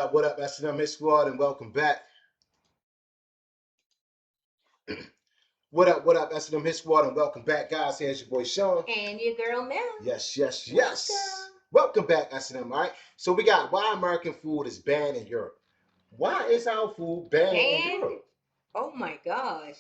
What up, S&M Hit Squad, and welcome back. What up, S&M Hit Squad, and welcome back, guys. Here's your boy Sean. And your girl Mel. Yes. Welcome back, S&M, all right? So we got why American food is banned in Europe. Why is our food banned in Europe? Oh my gosh.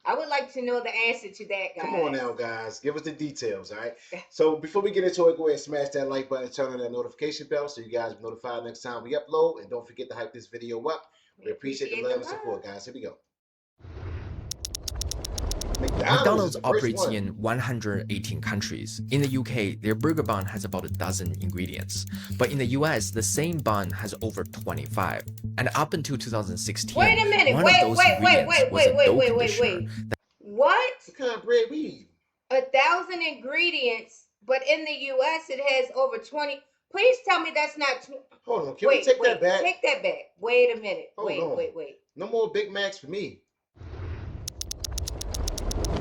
I would like to know the answer to that, guys. Come on now, guys. Give us the details, all right? So before we get into it, go ahead and smash that like button, turn on that notification bell so you guys are notified next time we upload. And don't forget to hype this video up. We appreciate the love and support, guys. Here we go. McDonald's operates in 118 countries. In the UK, their burger bun has about a dozen ingredients. But in the US, the same bun has over 25. And up until 2016, wait a minute, wait. What? What kind of bread we eat? 1,000 ingredients, but in the US it has over 20. Please tell me that's not. Hold on, can we take that back? Take that back. Wait a minute. Wait. No more Big Macs for me.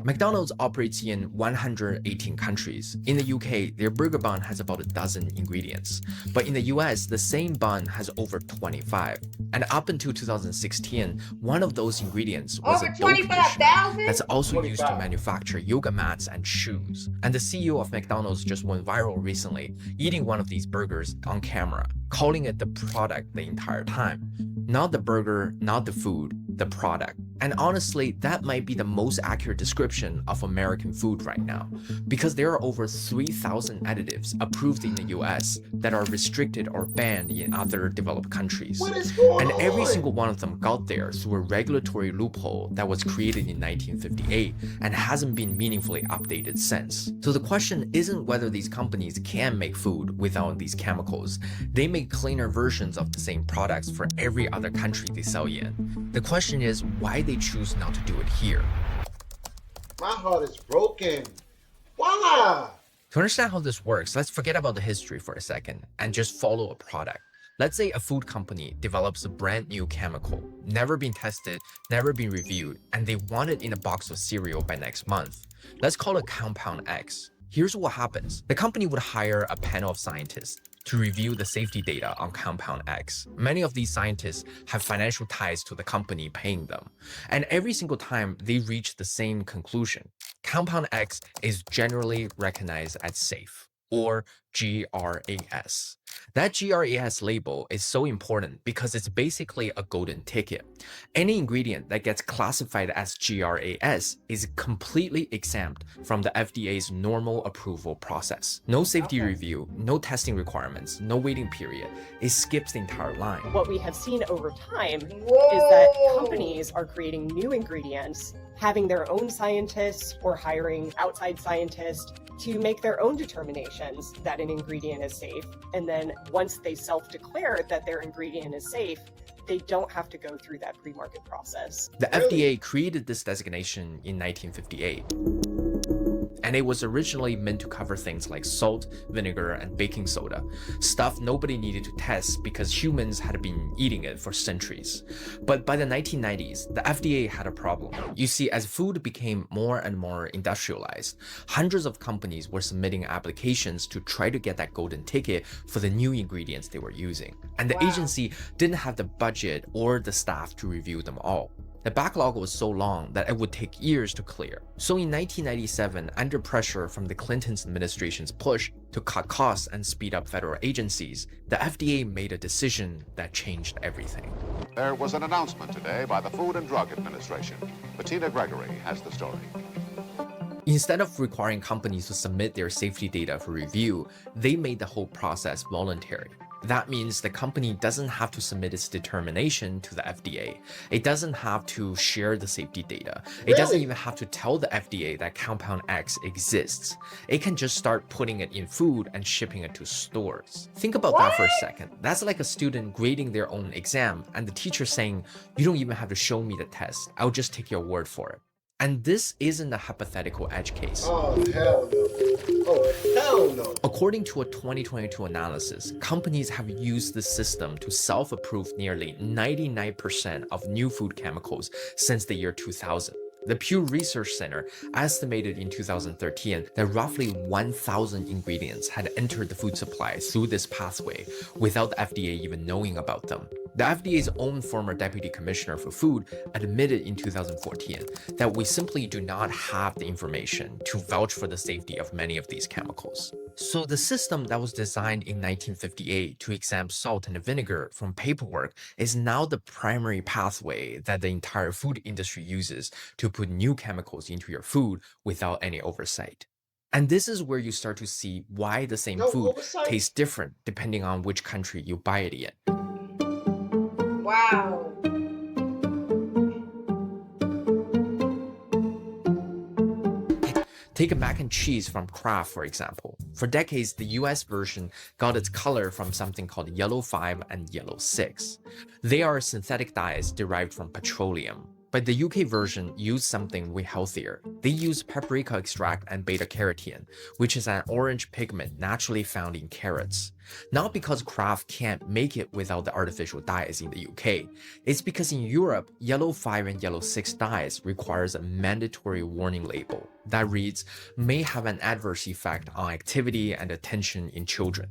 McDonald's operates in 118 countries. In the UK, their burger bun has about a dozen ingredients. But in the US, the same bun has over 25. And up until 2016, one of those ingredients was over a dough conditioner 25,000? that's also used to manufacture yoga mats and shoes. And the CEO of McDonald's just went viral recently, eating one of these burgers on camera, calling it the product the entire time. Not the burger, not the food, the product. And honestly, that might be the most accurate description of American food right now, because there are over 3,000 additives approved in the US that are restricted or banned in other developed countries. And every single one of them got there through a regulatory loophole that was created in 1958 and hasn't been meaningfully updated since. So the question isn't whether these companies can make food without these chemicals. They make cleaner versions of the same products for every other country they sell in. The question is why they choose not to do it here. My heart is broken. Why? To understand how this works, let's forget about the history for a second and just follow a product. Let's say a food company develops a brand new chemical, never been tested, never been reviewed, and they want it in a box of cereal by next month. Let's call it Compound X. Here's what happens. The company would hire a panel of scientists to review the safety data on Compound X. Many of these scientists have financial ties to the company paying them. And every single time they reach the same conclusion. Compound X is generally recognized as safe, or GRAS. That GRAS label is so important because it's basically a golden ticket. Any ingredient that gets classified as GRAS is completely exempt from the FDA's normal approval process. No safety review, no testing requirements, no waiting period. It skips the entire line. What we have seen over time is that companies are creating new ingredients, having their own scientists or hiring outside scientists to make their own determinations that an ingredient is safe. And then once they self-declare that their ingredient is safe, they don't have to go through that pre-market process. The FDA created this designation in 1958. And it was originally meant to cover things like salt, vinegar, and baking soda, stuff nobody needed to test because humans had been eating it for centuries. But by the 1990s, the FDA had a problem. You see, as food became more and more industrialized, hundreds of companies were submitting applications to try to get that golden ticket for the new ingredients they were using. And the agency didn't have the budget or the staff to review them all. The backlog was so long that it would take years to clear. So in 1997, under pressure from the Clinton administration's push to cut costs and speed up federal agencies, the FDA made a decision that changed everything. There was an announcement today by the Food and Drug Administration. Bettina Gregory has the story. Instead of requiring companies to submit their safety data for review, they made the whole process voluntary. That means the company doesn't have to submit its determination to the FDA. It doesn't have to share the safety data. It doesn't even have to tell the FDA that Compound X exists. It can just start putting it in food and shipping it to stores. Think about that for a second. That's like a student grading their own exam and the teacher saying, "You don't even have to show me the test. I'll just take your word for it." And this isn't a hypothetical edge case. Oh, hell no. Oh, hell no. According to a 2022 analysis, companies have used this system to self-approve nearly 99% of new food chemicals since the year 2000. The Pew Research Center estimated in 2013 that roughly 1,000 ingredients had entered the food supply through this pathway without the FDA even knowing about them. The FDA's own former deputy commissioner for food admitted in 2014 that we simply do not have the information to vouch for the safety of many of these chemicals. So the system that was designed in 1958 to exempt salt and vinegar from paperwork is now the primary pathway that the entire food industry uses to put new chemicals into your food without any oversight. And this is where you start to see why the same food tastes different depending on which country you buy it in. Wow. Take a mac and cheese from Kraft, for example. For decades, the US version got its color from something called yellow 5 and yellow 6. They are synthetic dyes derived from petroleum. But the UK version used something way healthier. They used paprika extract and beta-carotene, which is an orange pigment naturally found in carrots. Not because Kraft can't make it without the artificial dyes in the UK. It's because in Europe, yellow 5 and yellow 6 dyes requires a mandatory warning label that reads, may have an adverse effect on activity and attention in children.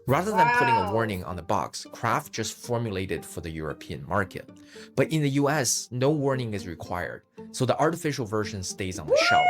Rather than putting a warning on the box, Kraft just formulated for the European market. But in the US, no warning is required, so the artificial version stays on the shelf.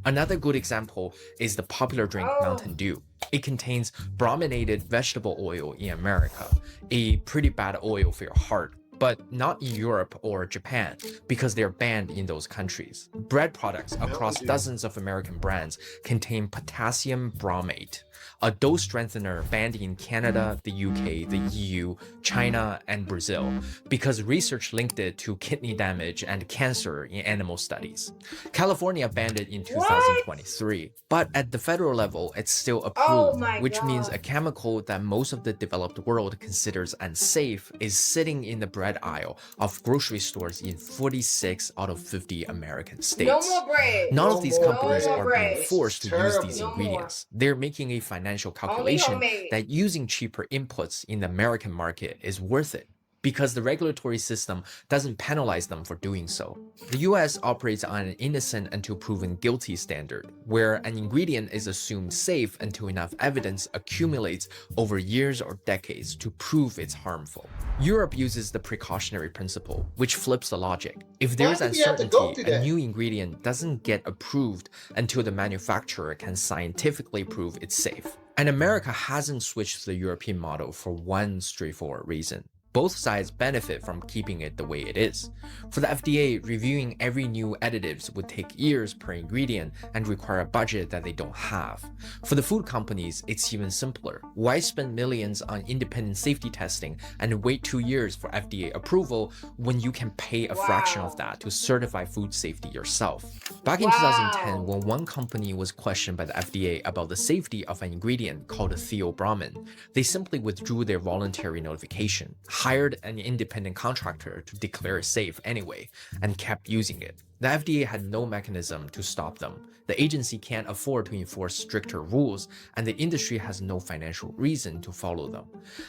Another good example is the popular drink Mountain Dew. It contains brominated vegetable oil in America, a pretty bad oil for your heart, but not in Europe or Japan because they're banned in those countries. Bread products across dozens of American brands contain potassium bromate, a dose strengthener banned in Canada, the UK, the EU, China, and Brazil because research linked it to kidney damage and cancer in animal studies. California banned it in 2023, but at the federal level, it's still approved, which means a chemical that most of the developed world considers unsafe is sitting in the bread aisle of grocery stores in 46 out of 50 American states. No more bread. None of these companies are being forced to use these ingredients. They're making a financial calculation that using cheaper inputs in the American market is worth it because the regulatory system doesn't penalize them for doing so. The US operates on an innocent until proven guilty standard, where an ingredient is assumed safe until enough evidence accumulates over years or decades to prove it's harmful. Europe uses the precautionary principle, which flips the logic. If there's uncertainty, a new ingredient doesn't get approved until the manufacturer can scientifically prove it's safe. And America hasn't switched to the European model for one straightforward reason. Both sides benefit from keeping it the way it is. For the FDA, reviewing every new additives would take years per ingredient and require a budget that they don't have. For the food companies, it's even simpler. Why spend millions on independent safety testing and wait 2 years for FDA approval when you can pay a fraction of that to certify food safety yourself? Back in 2010, when one company was questioned by the FDA about the safety of an ingredient called theobromine, they simply withdrew their voluntary notification, hired an independent contractor to declare it safe anyway, and kept using it. The FDA had no mechanism to stop them. The agency can't afford to enforce stricter rules, and the industry has no financial reason to follow them.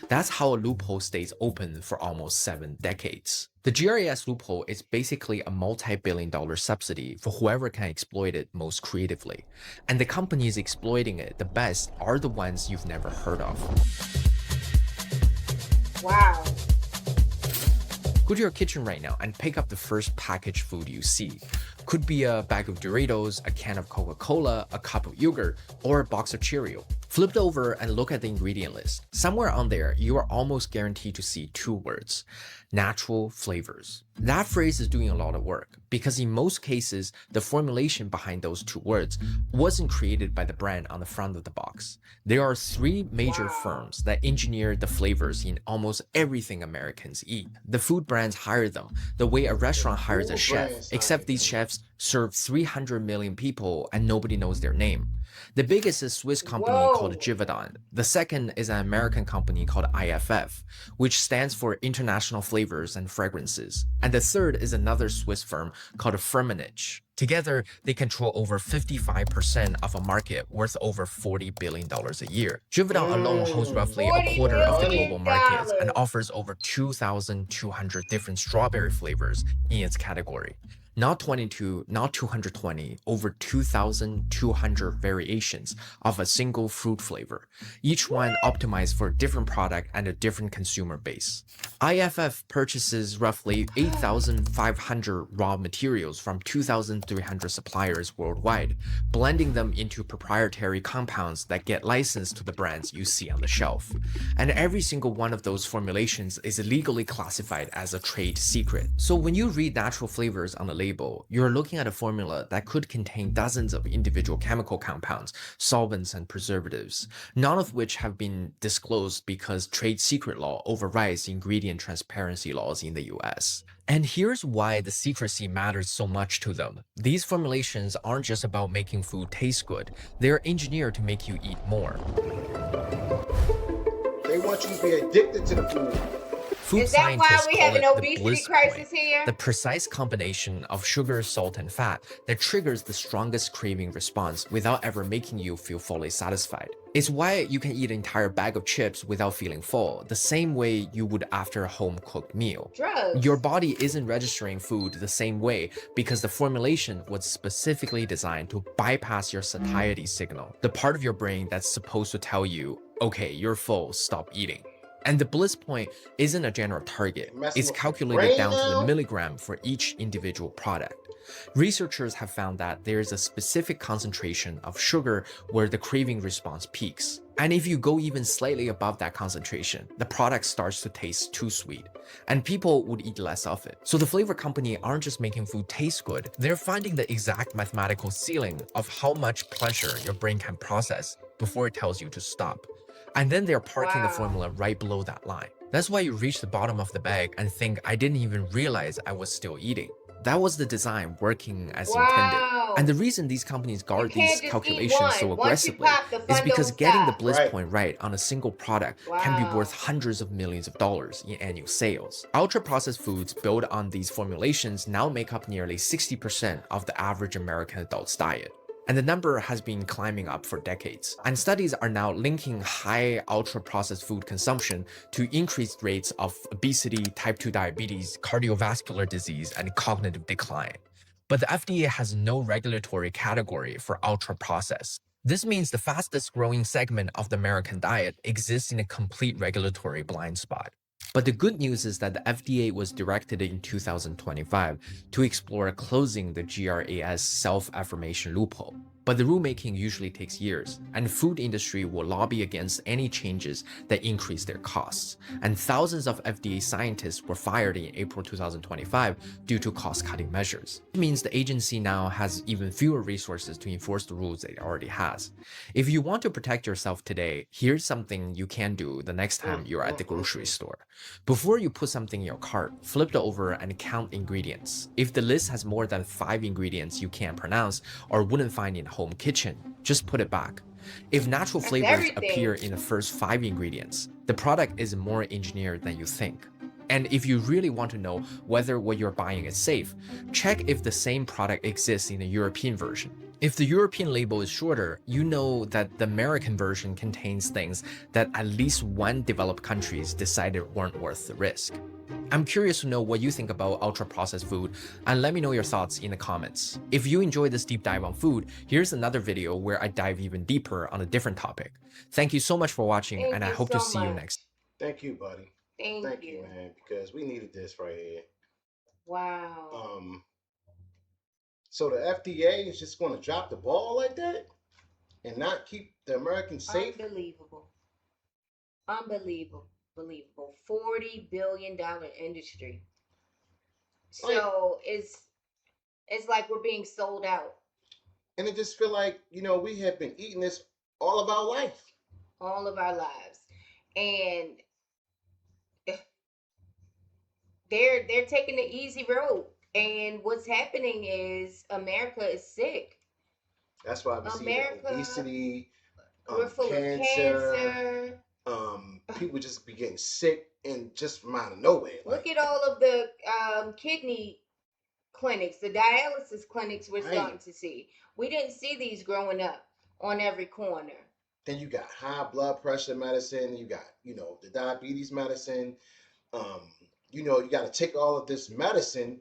That's how a loophole stays open for almost 7 decades. The GRAS loophole is basically a multi-billion-dollar subsidy for whoever can exploit it most creatively. And the companies exploiting it the best are the ones you've never heard of. Wow. Go to your kitchen right now and pick up the first packaged food you see. Could be a bag of Doritos, a can of Coca-Cola, a cup of yogurt, or a box of Cheerio. Flip it over and look at the ingredient list. Somewhere on there, you are almost guaranteed to see 2 words: natural flavors. That phrase is doing a lot of work because in most cases, the formulation behind those 2 words wasn't created by the brand on the front of the box. There are 3 major firms that engineer the flavors in almost everything Americans eat. The food brands hire them the way a restaurant hires a chef, except these chefs serve 300 million people and nobody knows their name. The biggest is a Swiss company called Givaudan. The second is an American company called IFF, which stands for International Flavors and Fragrances. And the third is another Swiss firm called Firmenich. Together, they control over 55% of a market worth over $40 billion a year. Givaudan alone holds roughly a quarter of the global market and offers over 2,200 different strawberry flavors in its category. Not 22, not 220, over 2,200 variations of a single fruit flavor, each one optimized for a different product and a different consumer base. IFF purchases roughly 8,500 raw materials from 2,300 suppliers worldwide, blending them into proprietary compounds that get licensed to the brands you see on the shelf. And every single one of those formulations is legally classified as a trade secret. So when you read natural flavors on the label, you're looking at a formula that could contain dozens of individual chemical compounds, solvents, and preservatives, none of which have been disclosed because trade secret law overrides ingredient transparency laws in the US. And here's why the secrecy matters so much to them. These formulations aren't just about making food taste good, they're engineered to make you eat more. They want you to be addicted to the food. Food Is that why scientists we call have an it the obesity bliss crisis point, here? the precise combination of sugar, salt, and fat that triggers the strongest craving response without ever making you feel fully satisfied. It's why you can eat an entire bag of chips without feeling full, the same way you would after a home-cooked meal. Drugs. Your body isn't registering food the same way because the formulation was specifically designed to bypass your satiety signal, the part of your brain that's supposed to tell you, okay, you're full, stop eating. And the bliss point isn't a general target. It's calculated down to the milligram for each individual product. Researchers have found that there's a specific concentration of sugar where the craving response peaks. And if you go even slightly above that concentration, the product starts to taste too sweet, and people would eat less of it. So the flavor company aren't just making food taste good, they're finding the exact mathematical ceiling of how much pleasure your brain can process before it tells you to stop. And then they're parking the formula right below that line. That's why you reach the bottom of the bag and think, I didn't even realize I was still eating. That was the design working as intended. And the reason these companies guard these calculations so aggressively is because getting the bliss point right on a single product can be worth hundreds of millions of dollars in annual sales. Ultra-processed foods built on these formulations now make up nearly 60% of the average American adult's diet. And the number has been climbing up for decades. And studies are now linking high ultra-processed food consumption to increased rates of obesity, type 2 diabetes, cardiovascular disease, and cognitive decline. But the FDA has no regulatory category for ultra-processed. This means the fastest growing segment of the American diet exists in a complete regulatory blind spot. But the good news is that the FDA was directed in 2025 to explore closing the GRAS self-affirmation loophole. But the rulemaking usually takes years, and the food industry will lobby against any changes that increase their costs. And thousands of FDA scientists were fired in April 2025 due to cost-cutting measures. It means the agency now has even fewer resources to enforce the rules it already has. If you want to protect yourself today, here's something you can do the next time you're at the grocery store. Before you put something in your cart, flip it over and count ingredients. If the list has more than 5 ingredients you can't pronounce or wouldn't find in home kitchen, just put it back. If natural flavors appear in the first 5 ingredients, the product is more engineered than you think. And if you really want to know whether what you're buying is safe, check if the same product exists in the European version. If the European label is shorter, you know that the American version contains things that at least one developed countries decided weren't worth the risk. I'm curious to know what you think about ultra-processed food, and let me know your thoughts in the comments. If you enjoyed this deep dive on food, here's another video where I dive even deeper on a different topic. Thank you so much for watching, and I hope to see you next. Thank you, buddy. Thank you, man, because we needed this right here. Wow. So the FDA is just going to drop the ball like that and not keep the Americans safe? Unbelievable. Unbelievable. Believable. $40 billion industry. So it's like we're being sold out. And it just feel like, we have been eating this all of our life. All of our lives. And they're taking the easy road. And what's happening is America is sick. That's why we see obesity, we're full of cancer. People just be getting sick and just from out of nowhere. Look at all of the kidney clinics, the dialysis clinics we're starting to see. We didn't see these growing up on every corner. Then you got high blood pressure medicine. You got, the diabetes medicine. You got to take all of this medicine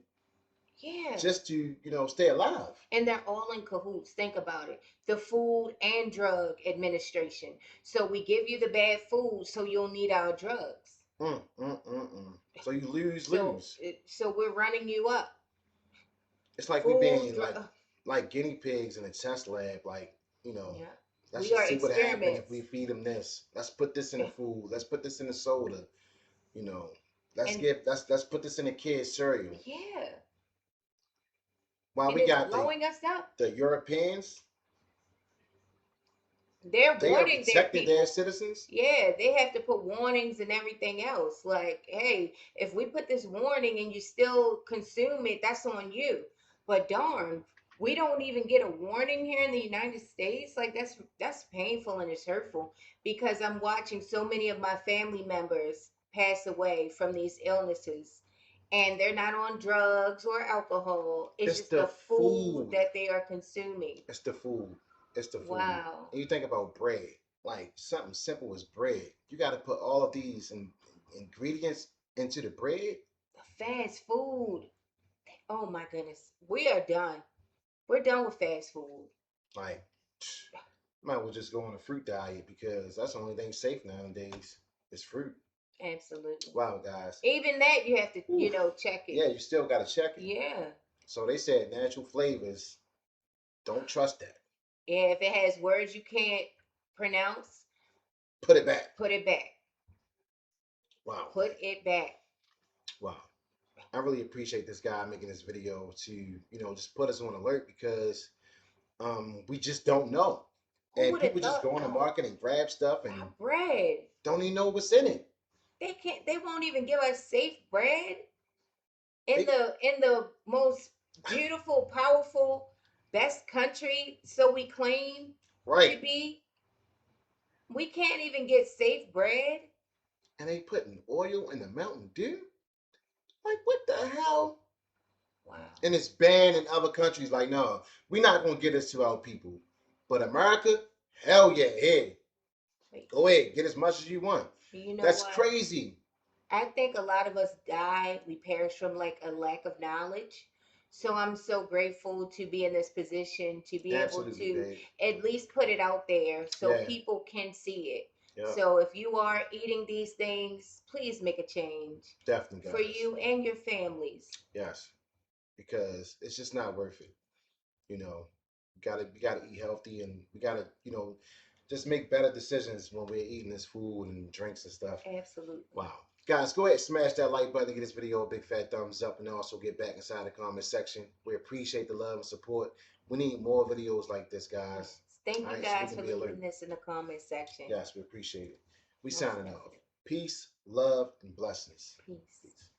Yeah. just to, you know, stay alive. And they're all in cahoots. Think about it. The Food and Drug Administration. So we give you the bad food so you'll need our drugs. So you lose. So we're running you up. It's like Food, we being like guinea pigs in a test lab. Like, you know, yeah. let's We just are see what happens if experiments. we feed them this. Let's put this in the food. Let's put this in the soda. You know, let's put this in the kids' cereal. Yeah. While And we it's got blowing us up. the Europeans, they are protecting their citizens. Yeah, they have to put warnings and everything else. Like, hey, if we put this warning and you still consume it, that's on you. But darn, we don't even get a warning here in the United States. Like, that's painful and it's hurtful, because I'm watching so many of my family members pass away from these illnesses, and they're not on drugs or alcohol. It's just the food that they are consuming. It's the food. It's the food. Wow. And you think about bread, like something simple as bread. You got to put all of these ingredients into the bread. The fast food. Oh my goodness. We are done. We're done with fast food. Like, might as well just go on a fruit diet, because that's the only thing safe nowadays is fruit. Absolutely. Wow, guys. Even that you have to, you know, check it. Yeah, you still got to check it. Yeah. So they said natural flavors. Don't trust that. Yeah, if it has words you can't pronounce, put it back. Put it back. Wow. Put it back. Wow. I really appreciate this guy making this video to, you know, just put us on alert, because we just don't know. And people just go on the market and grab stuff and bread. Don't even know what's in it. They won't even give us safe bread in the most beautiful, powerful, best country, so we claim to be. We can't even get safe bread. And they putting oil in the Mountain Dew? Like, what the hell? Wow. And it's banned in other countries. Like, no, we're not going to get this to our people. But America, hell yeah, hey. Go ahead, get as much as you want. You know That's what? crazy. I think a lot of us die. We perish from like a lack of knowledge. So I'm so grateful to be in this position, to be able to at least put it out there so people can see it. Yeah. So if you are eating these things, please make a change. Definitely, guys. For you and your families. Yes, because it's just not worth it. You know, we gotta eat healthy, and we gotta, you know, just make better decisions when we're eating this food and drinks and stuff. Absolutely. Wow. Guys, go ahead and smash that like button, give this video a big fat thumbs up, and also get back inside the comment section. We appreciate the love and support. We need more videos like this, guys. Thank you guys for leaving this in the comment section. Yes, we appreciate it. We signing off. Peace, love, and blessings. Peace.